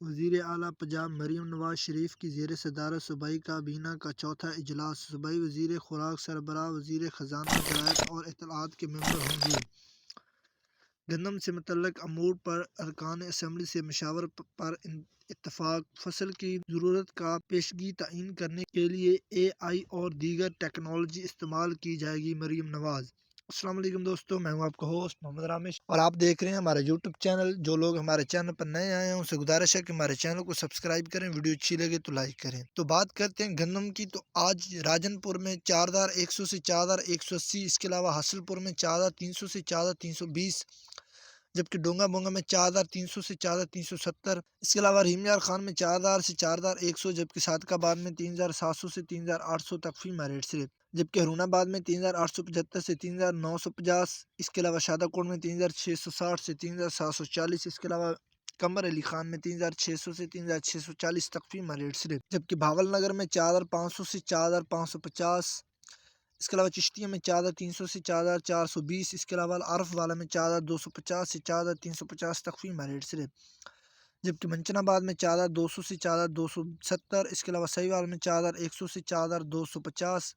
وزیر اعلیٰ پنجاب مریم نواز شریف کی زیر صدارت صوبائی کابینہ کا چوتھا اجلاس۔ صوبائی وزیر خوراک سربراہ، وزیر خزانہ، زراعت اور اطلاعات کے ممبر ہوں گے۔ گندم سے متعلق امور پر ارکان اسمبلی سے مشاورت پر اتفاق۔ فصل کی ضرورت کا پیشگی تعین کرنے کے لیے اے آئی اور دیگر ٹیکنالوجی استعمال کی جائے گی: مریم نواز۔ السلام علیکم دوستو، میں ہوں آپ کا ہوسٹ محمد رامش اور آپ دیکھ رہے ہیں ہمارا یوٹیوب چینل۔ جو لوگ ہمارے چینل پر نئے آئے ہیں ان سے گزارش ہے کہ ہمارے چینل کو سبسکرائب کریں، ویڈیو اچھی لگے تو لائک کریں۔ تو بات کرتے ہیں گندم کی۔ تو آج راجن پور میں 4100 سے 4180، اس کے علاوہ حاصل پور میں 4300 سے 4320، جبکہ ڈونگا بونگا میں 4300 سے 4370، اس کے علاوہ رحیم یار خان میں 4000 سے 4100، جبکہ صادق آباد میں 3700 سے 3800 تک فی ریٹ سے، جبکہ ہرون آباد میں 3875 سے 3950، اس کے علاوہ شادہ کوٹ میں 3660 سے 3740، اس کے علاوہ کمبر علی خان میں 3600 سے 3640 تک فی ریٹ سے، جبکہ بھاول نگر میں 4500 سے 4550، اس کے علاوہ چشتیہ میں 4300 سے 4420، اس کے علاوہ عارف والا میں 4250 سے 4350 تک فی ریٹ سے، جبکہ منچن آباد میں 4200 سے 4270، اس کے علاوہ سہیوال میں 4100 سے 4250،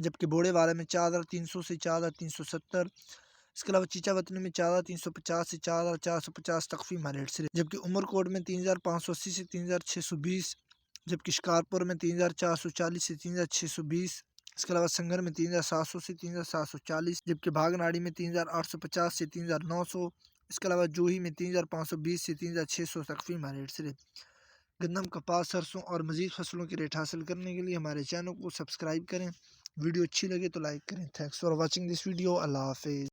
جبکہ بوڑے والے میں 4300 سے 4370، اس کے علاوہ چیچا وطنی میں 4350 سے 4450 تک فی ریٹ سے، جبکہ عمر کوٹ میں 3580 سے 3620، جبکہ شکارپور میں 3440 سے 3620، اس کے علاوہ سنگر میں 3700 سے 3740، جبکہ بھاگناڑی میں 3850 سے 3900، اس کے علاوہ جوہی میں 3520 سے 3600 تک فی ریٹ سے۔ گندم، کپاس، سرسوں اور مزید فصلوں کے ریٹ حاصل کرنے کے لیے ہمارے چینل کو سبسکرائب کریں، ویڈیو اچھی لگے تو لائک کریں۔ Thanks for watching this video. اللہ حافظ۔